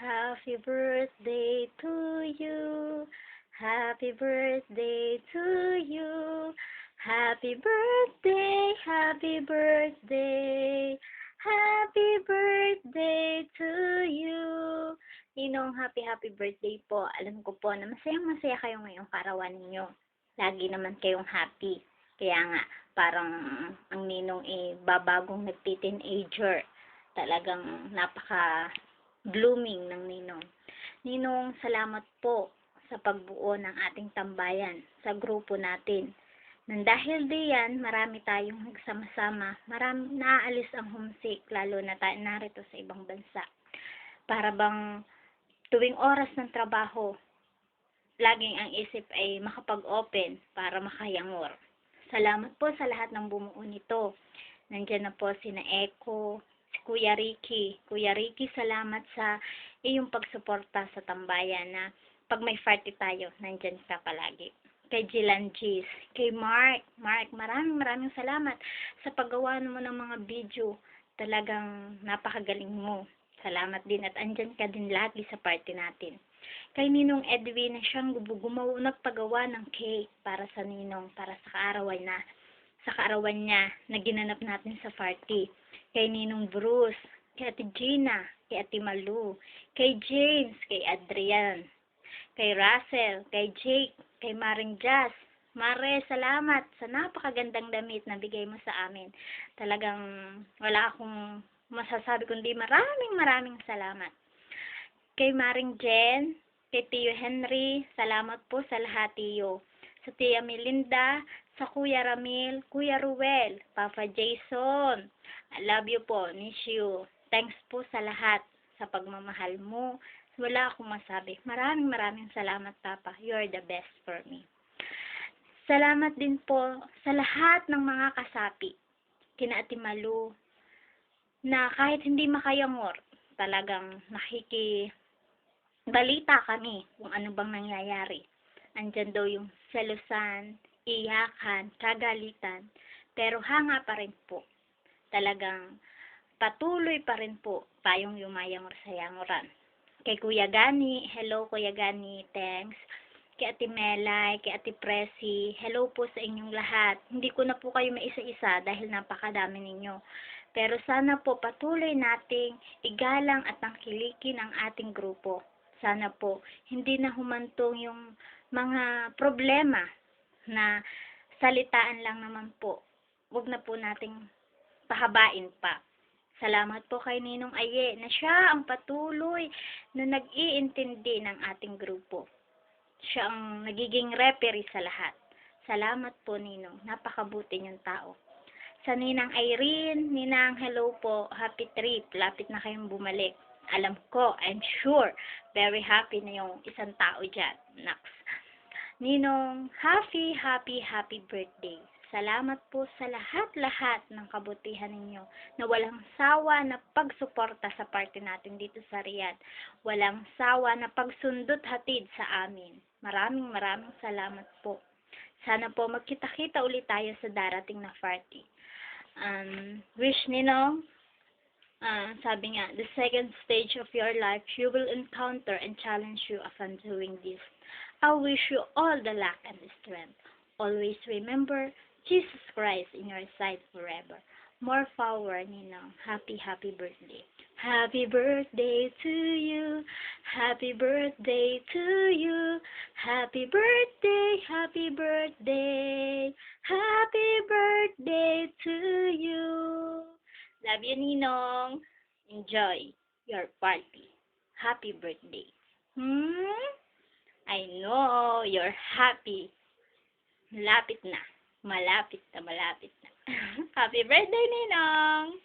Happy birthday to you. Happy birthday to you. Happy birthday, happy birthday. Happy birthday to you. Ninong, happy birthday po. Alam ko po na masayang masaya kayo ngayong karawan ninyo. Lagi naman kayong happy. Kaya nga, parang ang ninong babagong nagti-teenager. Talagang napaka-blooming ng ninong. Ninong, salamat po sa pagbuo ng ating tambayan, sa grupo natin. Nang dahil diyan, marami tayong nagsama-sama, marami naaalis ang homesick, lalo na tayo narito sa ibang bansa. Para bang tuwing oras ng trabaho, laging ang isip ay makapag-open para makayangor. Salamat po sa lahat ng bumuo nito. Nandiyan na po sina Echo, si Kuya Ricky. Kuya Ricky, salamat sa iyong pagsuporta sa tambayan na pag may party tayo, nandiyan ka palagi. Kay Jilan Gis, kay Mark, maraming salamat sa paggawa mo ng mga video. Talagang napakagaling mo. Salamat din at andyan ka din lagi sa party natin. Kay Ninong Edwin na siyang nagpagawa ng cake para sa Ninong, para sa kaarawan niya na ginanap natin sa party. Kay Ninong Bruce, kay Ate Gina, kay Ate Malu, kay James, kay Adrian, kay Russell, kay Jake, kay Maring Jazz. Mare, salamat sa napakagandang damit na bigay mo sa amin. Talagang wala akong masasabi kundi maraming salamat. Kay Maring Jen, kay Tio Henry, salamat po sa lahat, Tio. Sa Tia Melinda, sa Kuya Ramil, Kuya Ruel, Papa Jason, I love you po, miss you. Thanks po sa lahat, sa pagmamahal mo. Wala akong masabi. Maraming salamat, Papa. You're the best for me. Salamat din po sa lahat ng mga kasapi, kina Ate Malu, na kahit hindi makayangor, talagang balita kami kung ano bang nangyayari. Andyan daw yung selusan, iyakan, kagalitan, pero hanga pa rin po. Talagang patuloy pa rin po tayong yumayangor sa yanguran. Kay Kuya Gani, hello Kuya Gani, thanks. Kay Ate Melay, kay Ate Presi, hello po sa inyong lahat. Hindi ko na po kayo maisa-isa dahil napakadami ninyo. Pero sana po patuloy nating igalang at tangkilikin ang ating grupo. Sana po hindi na humantong yung mga problema na salitaan lang naman po. Huwag na po nating pahabain pa. Salamat po kay Ninong Aye na siya ang patuloy na nag-iintindi ng ating grupo. Siya ang nagiging referee sa lahat. Salamat po, Ninong. Napakabuti niyong tao. Sa Ninang Irene, Ninang, hello po. Happy trip. Lapit na kayong bumalik. Alam ko, I'm sure, very happy na yung isang tao dyan. Next. Ninong, happy birthday. Salamat po sa lahat ng kabutihan ninyo na walang sawa na pagsuporta sa party natin dito sa Riyadh. Walang sawa na pagsundot hatid sa amin. Maraming salamat po. Sana po magkita-kita ulit tayo sa darating na party. Wish Ninong, sabi nga, the second stage of your life, you will encounter and challenge you upon doing this. I wish you all the luck and the strength. Always remember, Jesus Christ in your side forever. More power, Ninong. Happy birthday. Happy birthday to you. Happy birthday to you. Happy birthday, happy birthday. Happy birthday to you. Love you, Ninong. Enjoy your party. Happy birthday. I know you're happy. Malapit na. Happy birthday, Ninong!